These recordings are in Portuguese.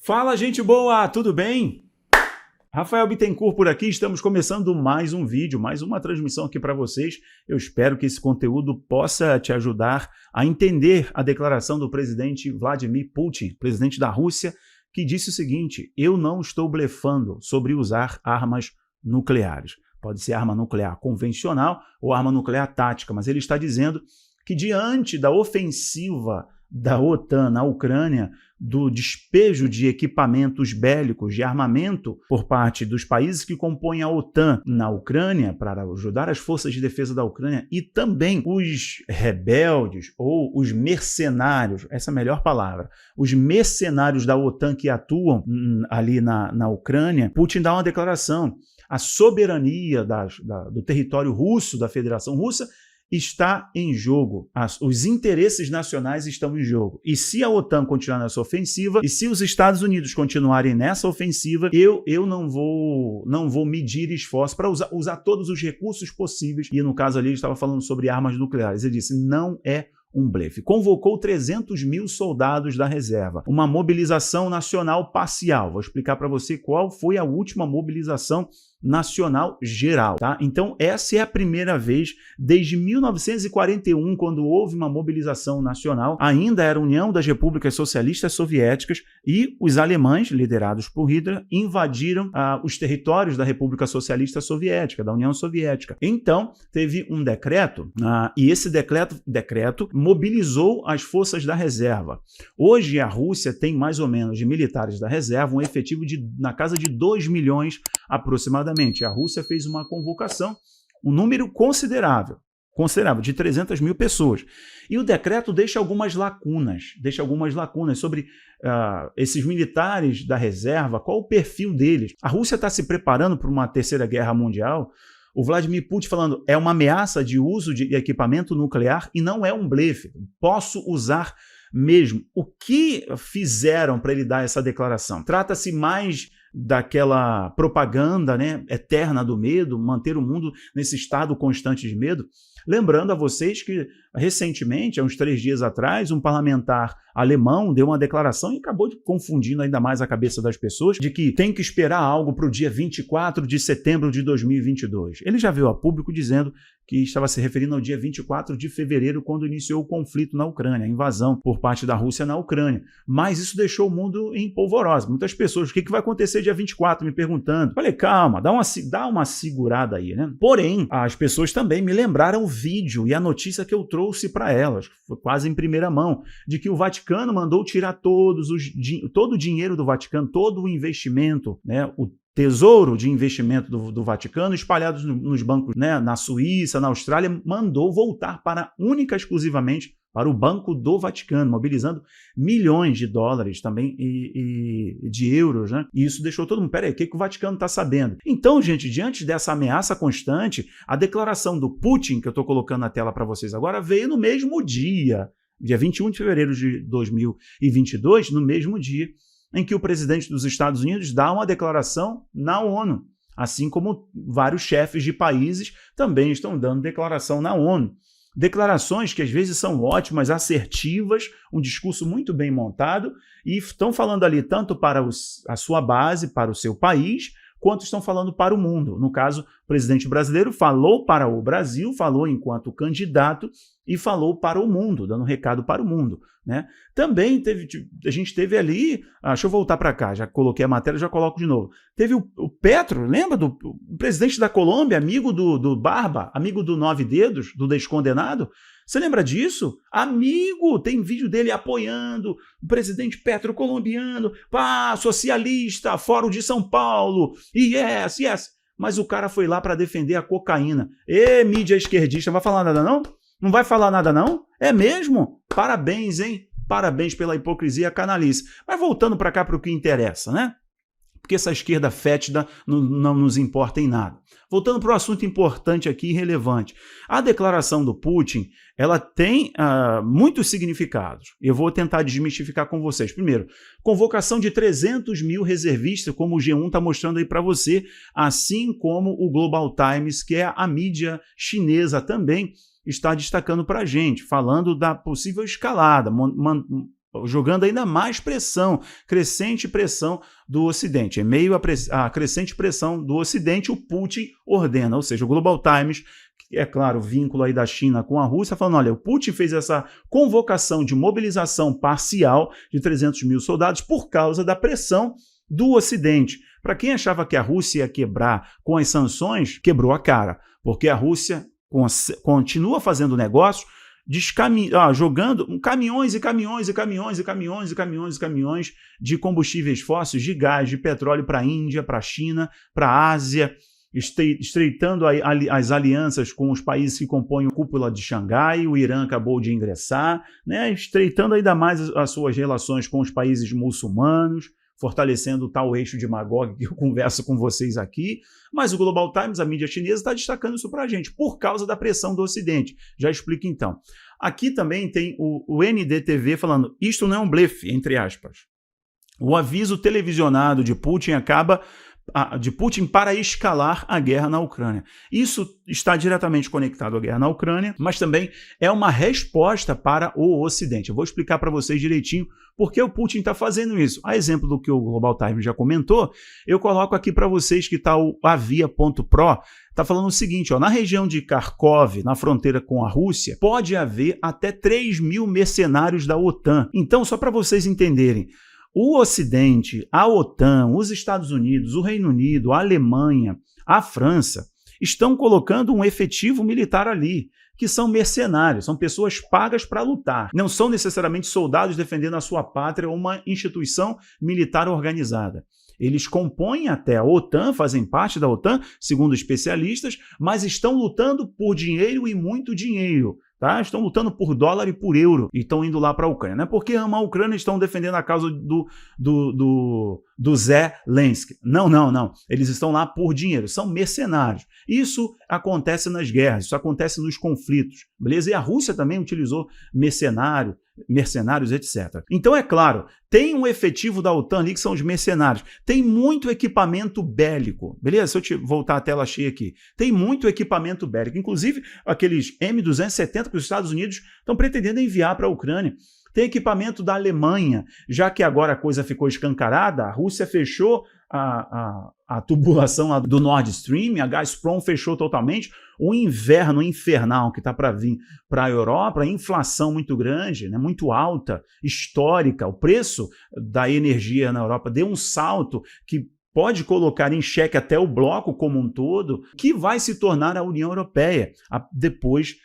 Fala, gente boa, tudo bem? Rafael Bittencourt por aqui, estamos começando mais um vídeo, mais uma transmissão aqui para vocês. Eu espero que esse conteúdo possa te ajudar a entender a declaração do presidente Vladimir Putin, presidente da Rússia, que disse o seguinte: eu não estou blefando sobre usar armas nucleares. Pode ser arma nuclear convencional ou arma nuclear tática, mas ele está dizendo que diante da ofensiva da OTAN na Ucrânia, do despejo de equipamentos bélicos, de armamento por parte dos países que compõem a OTAN na Ucrânia, para ajudar as forças de defesa da Ucrânia, e também os rebeldes ou os mercenários, essa é a melhor palavra, os mercenários da OTAN que atuam ali na Ucrânia, Putin dá uma declaração: a soberania do território russo, da Federação Russa, está em jogo, os interesses nacionais estão em jogo. E se a OTAN continuar nessa ofensiva, e se os Estados Unidos continuarem nessa ofensiva, eu não vou medir esforço para usar todos os recursos possíveis. E no caso ali ele estava falando sobre armas nucleares. Ele disse: não é um blefe. Convocou 300 mil soldados da reserva, uma mobilização nacional parcial. Vou explicar para você qual foi a última mobilização nacional geral, tá? Então essa é a primeira vez desde 1941, quando houve uma mobilização nacional. Ainda era a União das Repúblicas Socialistas Soviéticas e os alemães, liderados por Hitler, invadiram os territórios da República Socialista Soviética, da União Soviética. Então teve um decreto, e esse decreto mobilizou as forças da reserva. Hoje a Rússia tem mais ou menos de militares da reserva, um efetivo na casa de 2 milhões aproximadamente. A Rússia fez uma convocação, um número considerável, de 300 mil pessoas. E o decreto deixa algumas lacunas sobre esses militares da reserva, qual o perfil deles. A Rússia está se preparando para uma terceira guerra mundial. O Vladimir Putin falando: é uma ameaça de uso de equipamento nuclear e não é um blefe, posso usar mesmo. O que fizeram para ele dar essa declaração? Trata-se mais daquela propaganda, né, eterna do medo, manter o mundo nesse estado constante de medo. Lembrando a vocês que recentemente, há uns 3 dias atrás, um parlamentar alemão deu uma declaração e acabou confundindo ainda mais a cabeça das pessoas de que tem que esperar algo para o dia 24 de setembro de 2022. Ele já veio a público dizendo que estava se referindo ao dia 24 de fevereiro, quando iniciou o conflito na Ucrânia, a invasão por parte da Rússia na Ucrânia. Mas isso deixou o mundo em polvorosa. Muitas pessoas: o que vai acontecer dia 24? Me perguntando. Falei: calma, dá uma segurada aí, né? Porém, as pessoas também me lembraram o vídeo e a notícia que eu trouxe para elas, foi quase em primeira mão, de que o Vaticano mandou tirar todo o dinheiro do Vaticano, todo o investimento, né? O tesouro de investimento do Vaticano, espalhados nos bancos, né, na Suíça, na Austrália, mandou voltar exclusivamente para o Banco do Vaticano, mobilizando milhões de dólares também e de euros, né? E isso deixou todo mundo: peraí, o que o Vaticano está sabendo? Então, gente, diante dessa ameaça constante, a declaração do Putin, que eu estou colocando na tela para vocês agora, veio no mesmo dia 21 de fevereiro de 2022, no mesmo dia em que o presidente dos Estados Unidos dá uma declaração na ONU, assim como vários chefes de países também estão dando declaração na ONU. Declarações que às vezes são ótimas, assertivas, um discurso muito bem montado, e estão falando ali tanto para a sua base, para o seu país, quanto estão falando para o mundo. No caso, o presidente brasileiro falou para o Brasil, falou enquanto candidato e falou para o mundo, dando recado para o mundo, né? Também a gente teve ali, deixa eu voltar para cá, já coloquei a matéria, já coloco de novo. Teve o Petro, lembra do presidente da Colômbia, amigo do Barba, amigo do Nove Dedos, do descondenado? Você lembra disso? Amigo, tem vídeo dele apoiando o presidente Petro colombiano, socialista, Fórum de São Paulo, yes, yes. Mas o cara foi lá para defender a cocaína. Mídia esquerdista, não vai falar nada não? Não vai falar nada não? É mesmo? Parabéns, hein? Parabéns pela hipocrisia e a canalice. Mas voltando para cá, para o que interessa, né? Porque essa esquerda fétida não nos importa em nada. Voltando para o assunto importante aqui e relevante. A declaração do Putin, ela tem muitos significados. Eu vou tentar desmistificar com vocês. Primeiro, convocação de 300 mil reservistas, como o G1 está mostrando aí para você, assim como o Global Times, que é a mídia chinesa também, está destacando para a gente, falando da possível escalada, jogando ainda mais pressão, crescente pressão do Ocidente. Em meio à crescente pressão do Ocidente, o Putin ordena, ou seja, o Global Times, que é claro, o vínculo aí da China com a Rússia, falando, olha, o Putin fez essa convocação de mobilização parcial de 300 mil soldados por causa da pressão do Ocidente. Para quem achava que a Rússia ia quebrar com as sanções, quebrou a cara, porque a Rússia continua fazendo negócio, jogando caminhões e caminhões e caminhões e caminhões e caminhões e caminhões de combustíveis fósseis, de gás, de petróleo para a Índia, para a China, para a Ásia, estreitando as alianças com os países que compõem a cúpula de Xangai. O Irã acabou de ingressar, né, estreitando ainda mais as suas relações com os países muçulmanos, fortalecendo o tal eixo de Magog que eu converso com vocês aqui, mas o Global Times, a mídia chinesa, está destacando isso para a gente, por causa da pressão do Ocidente. Já explico então. Aqui também tem o NDTV falando, isto não é um blefe, entre aspas. O aviso televisionado de Putin para escalar a guerra na Ucrânia. Isso está diretamente conectado à guerra na Ucrânia, mas também é uma resposta para o Ocidente. Eu vou explicar para vocês direitinho por que o Putin está fazendo isso. A exemplo do que o Global Times já comentou, eu coloco aqui para vocês que está o Avia.pro, está falando o seguinte, ó, na região de Kharkov, na fronteira com a Rússia, pode haver até 3 mil mercenários da OTAN. Então, só para vocês entenderem, o Ocidente, a OTAN, os Estados Unidos, o Reino Unido, a Alemanha, a França, estão colocando um efetivo militar ali, que são mercenários, são pessoas pagas para lutar. Não são necessariamente soldados defendendo a sua pátria ou uma instituição militar organizada. Eles compõem até a OTAN, fazem parte da OTAN, segundo especialistas, mas estão lutando por dinheiro e muito dinheiro. Tá? Estão lutando por dólar e por euro e estão indo lá para a Ucrânia. Não é porque amam a Ucrânia e estão defendendo a causa do Zelensky. Não, não, não. Eles estão lá por dinheiro, são mercenários. Isso acontece nas guerras, isso acontece nos conflitos, beleza? E a Rússia também utilizou mercenários, etc. Então, é claro, tem um efetivo da OTAN ali que são os mercenários. Tem muito equipamento bélico, beleza? Se eu voltar a tela cheia aqui, tem muito equipamento bélico, inclusive aqueles M270 que os Estados Unidos estão pretendendo enviar para a Ucrânia. Tem equipamento da Alemanha, já que agora a coisa ficou escancarada, a Rússia fechou a tubulação lá do Nord Stream, a Gazprom fechou totalmente, o inverno infernal que está para vir para a Europa, a inflação muito grande, né, muito alta, histórica, o preço da energia na Europa deu um salto que pode colocar em xeque até o bloco como um todo, que vai se tornar a União Europeia depois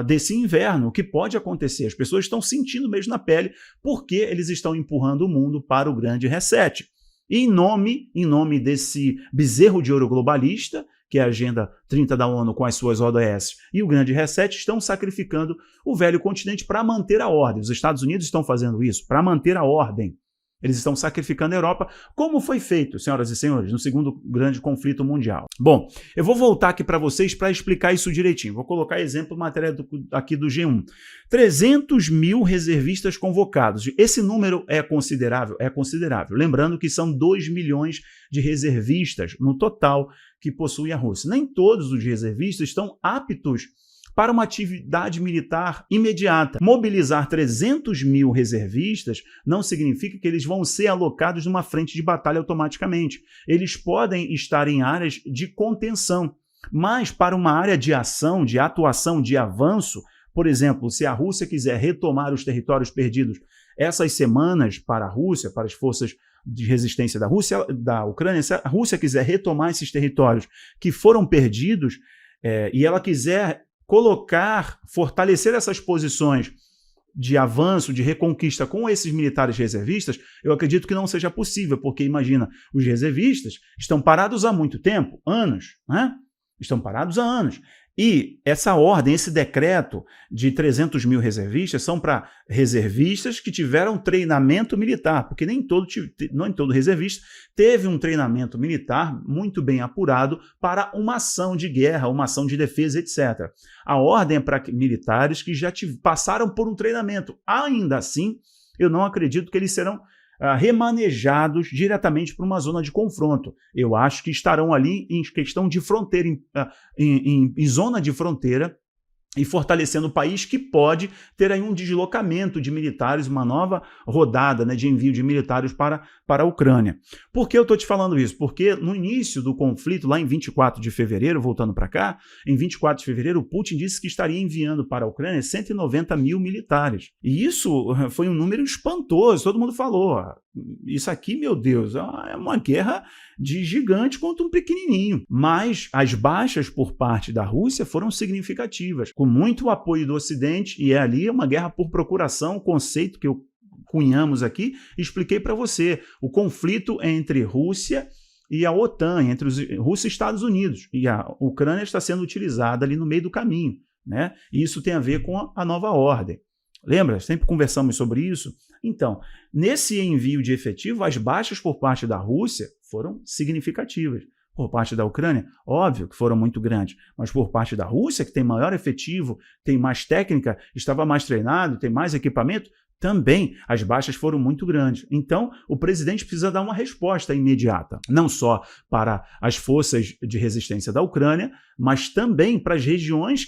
desse inverno. O que pode acontecer? As pessoas estão sentindo mesmo na pele porque eles estão empurrando o mundo para o grande reset. E em nome desse bezerro de ouro globalista, que é a Agenda 30 da ONU com as suas ODS e o grande reset, estão sacrificando o velho continente para manter a ordem. Os Estados Unidos estão fazendo isso para manter a ordem. Eles estão sacrificando a Europa, como foi feito, senhoras e senhores, no segundo grande conflito mundial. Bom, eu vou voltar aqui para vocês para explicar isso direitinho. Vou colocar exemplo, matéria aqui do G1. 300 mil reservistas convocados. Esse número é considerável? É considerável. Lembrando que são 2 milhões de reservistas no total que possui a Rússia. Nem todos os reservistas estão aptos para uma atividade militar imediata. Mobilizar 300 mil reservistas não significa que eles vão ser alocados numa frente de batalha automaticamente. Eles podem estar em áreas de contenção, mas para uma área de ação, de atuação, de avanço, por exemplo, se a Rússia quiser retomar os territórios perdidos essas semanas para a Rússia, para as forças de resistência da Ucrânia, se a Rússia quiser retomar esses territórios que foram perdidos e ela quiser fortalecer essas posições de avanço, de reconquista com esses militares reservistas, eu acredito que não seja possível, porque imagina, os reservistas estão parados há muito tempo, anos, né? Estão parados há anos. E essa ordem, esse decreto de 300 mil reservistas são para reservistas que tiveram treinamento militar, porque nem todo reservista teve um treinamento militar muito bem apurado para uma ação de guerra, uma ação de defesa, etc. A ordem é para militares que já passaram por um treinamento. Ainda assim, eu não acredito que eles serão remanejados diretamente para uma zona de confronto. Eu acho que estarão ali em questão de fronteira, em zona de fronteira, e fortalecendo o país, que pode ter aí um deslocamento de militares, uma nova rodada, né, de envio de militares para a Ucrânia. Por que eu estou te falando isso? Porque no início do conflito, lá em 24 de fevereiro, voltando para cá, em 24 de fevereiro, o Putin disse que estaria enviando para a Ucrânia 190 mil militares. E isso foi um número espantoso, todo mundo falou, isso aqui, meu Deus, é uma guerra de gigante contra um pequenininho. Mas as baixas por parte da Rússia foram significativas, com muito apoio do Ocidente, e é ali uma guerra por procuração, conceito que eu cunhamos aqui, expliquei para você, o conflito entre Rússia e a OTAN, entre Rússia e Estados Unidos, e a Ucrânia está sendo utilizada ali no meio do caminho, né? E isso tem a ver com a nova ordem. Lembra? Sempre conversamos sobre isso. Então, nesse envio de efetivo, as baixas por parte da Rússia foram significativas. Por parte da Ucrânia, óbvio que foram muito grandes, mas por parte da Rússia, que tem maior efetivo, tem mais técnica, estava mais treinado, tem mais equipamento, também as baixas foram muito grandes. Então, o presidente precisa dar uma resposta imediata, não só para as forças de resistência da Ucrânia, mas também para as regiões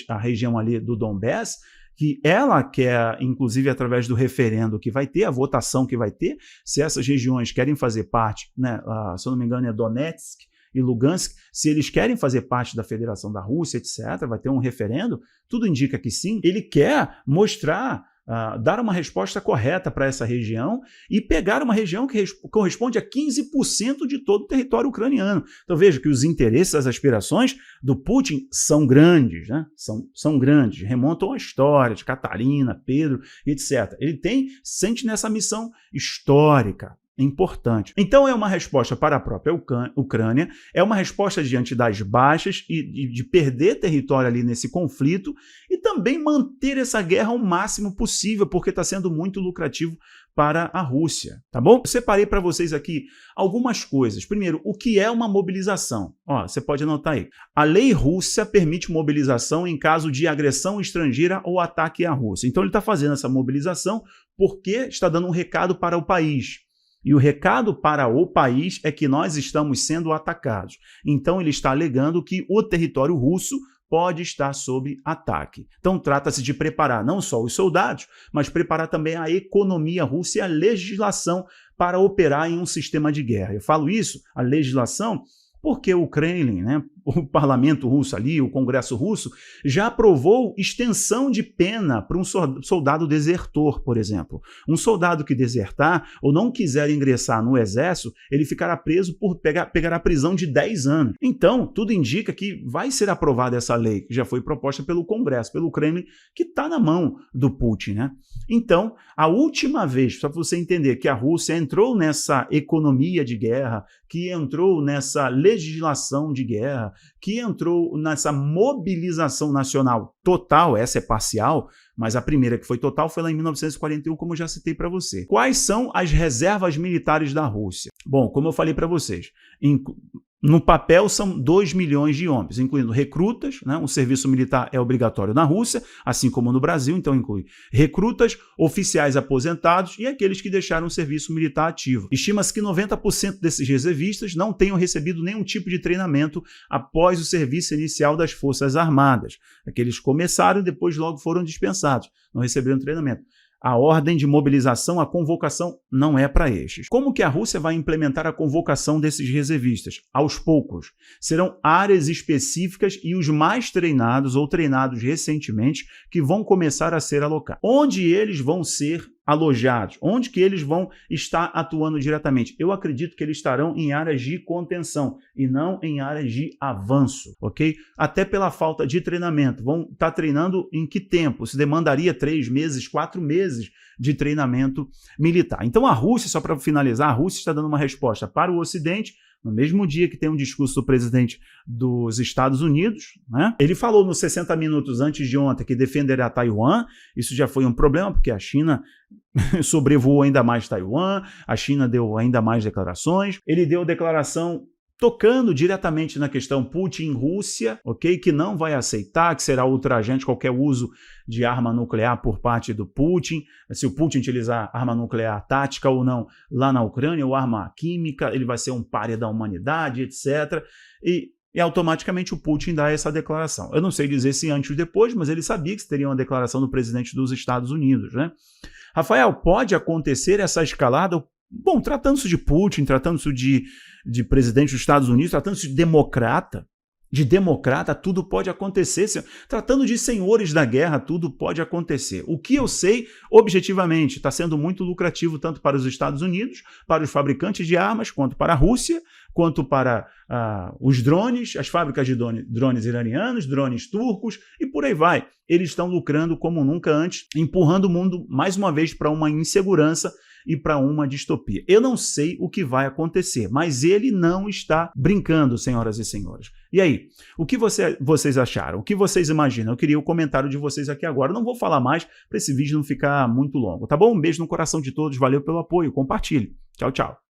a região ali do Donbass, que ela quer, inclusive através do referendo que vai ter, a votação que vai ter, se essas regiões querem fazer parte, né, se eu não me engano é Donetsk e Lugansk, se eles querem fazer parte da Federação da Rússia, etc., vai ter um referendo, tudo indica que sim. Ele quer mostrar, dar uma resposta correta para essa região e pegar uma região que corresponde a 15% de todo o território ucraniano. Então veja que os interesses, as aspirações do Putin são grandes, né? São grandes, remontam à história de Catarina, Pedro, etc. Ele sente nessa missão histórica, importante. Então é uma resposta para a própria Ucrânia, é uma resposta diante das baixas e de perder território ali nesse conflito e também manter essa guerra o máximo possível, porque está sendo muito lucrativo para a Rússia, tá bom? Eu separei para vocês aqui algumas coisas. Primeiro, o que é uma mobilização? Ó, você pode anotar aí. A lei russa permite mobilização em caso de agressão estrangeira ou ataque à Rússia. Então ele está fazendo essa mobilização porque está dando um recado para o país. E o recado para o país é que nós estamos sendo atacados. Então ele está alegando que o território russo pode estar sob ataque. Então trata-se de preparar não só os soldados, mas preparar também a economia russa e a legislação para operar em um sistema de guerra. Eu falo isso, a legislação, porque o Kremlin, né, o parlamento russo ali, o Congresso russo, já aprovou extensão de pena para um soldado desertor, por exemplo. Um soldado que desertar ou não quiser ingressar no exército, ele ficará preso por pegar a prisão de 10 anos. Então, tudo indica que vai ser aprovada essa lei, que já foi proposta pelo Congresso, pelo Kremlin, que está na mão do Putin, né? Então, a última vez, só para você entender que a Rússia entrou nessa economia de guerra, que entrou nessa legislação de guerra, que entrou nessa mobilização nacional total, essa é parcial, mas a primeira que foi total foi lá em 1941, como eu já citei para você. Quais são as reservas militares da Rússia? Bom, como eu falei para vocês, no papel são 2 milhões de homens, incluindo recrutas, né? O serviço militar é obrigatório na Rússia, assim como no Brasil, então inclui recrutas, oficiais aposentados e aqueles que deixaram o serviço militar ativo. Estima-se que 90% desses reservistas não tenham recebido nenhum tipo de treinamento após o serviço inicial das Forças Armadas. Aqueles começaram e depois logo foram dispensados, não receberam treinamento. A ordem de mobilização, a convocação, não é para estes. Como que a Rússia vai implementar a convocação desses reservistas? Aos poucos. Serão áreas específicas e os mais treinados ou treinados recentemente que vão começar a ser alocados. Onde eles vão ser alojados? Onde que eles vão estar atuando diretamente? Eu acredito que eles estarão em áreas de contenção e não em áreas de avanço, ok? Até pela falta de treinamento. Vão estar treinando em que tempo? Se demandaria 3 meses, 4 meses de treinamento militar. Então a Rússia, só para finalizar, a Rússia está dando uma resposta para o Ocidente, no mesmo dia que tem um discurso do presidente dos Estados Unidos, né? Ele falou nos 60 minutos antes de ontem que defenderá Taiwan. Isso já foi um problema, porque a China sobrevoou ainda mais Taiwan, a China deu ainda mais declarações. Ele deu declaração tocando diretamente na questão Putin-Rússia, ok? Que não vai aceitar, que será ultrajante qualquer uso de arma nuclear por parte do Putin. Se o Putin utilizar arma nuclear tática ou não lá na Ucrânia, ou arma química, ele vai ser um pária da humanidade, etc. E E automaticamente o Putin dá essa declaração. Eu não sei dizer se antes ou depois, mas ele sabia que teria uma declaração do presidente dos Estados Unidos, né? Rafael, pode acontecer essa escalada? Bom, tratando-se de Putin, tratando-se de presidente dos Estados Unidos, tratando-se de democrata, tudo pode acontecer. Tratando de senhores da guerra, tudo pode acontecer. O que eu sei, objetivamente, está sendo muito lucrativo tanto para os Estados Unidos, para os fabricantes de armas, quanto para a Rússia, quanto para os drones, as fábricas de drones iranianos, drones turcos e por aí vai. Eles estão lucrando como nunca antes, empurrando o mundo mais uma vez para uma insegurança e para uma distopia. Eu não sei o que vai acontecer, mas ele não está brincando, senhoras e senhores. E aí, o que vocês acharam? O que vocês imaginam? Eu queria o comentário de vocês aqui agora. Eu não vou falar mais para esse vídeo não ficar muito longo, tá bom? Um beijo no coração de todos, valeu pelo apoio, compartilhe. Tchau, tchau.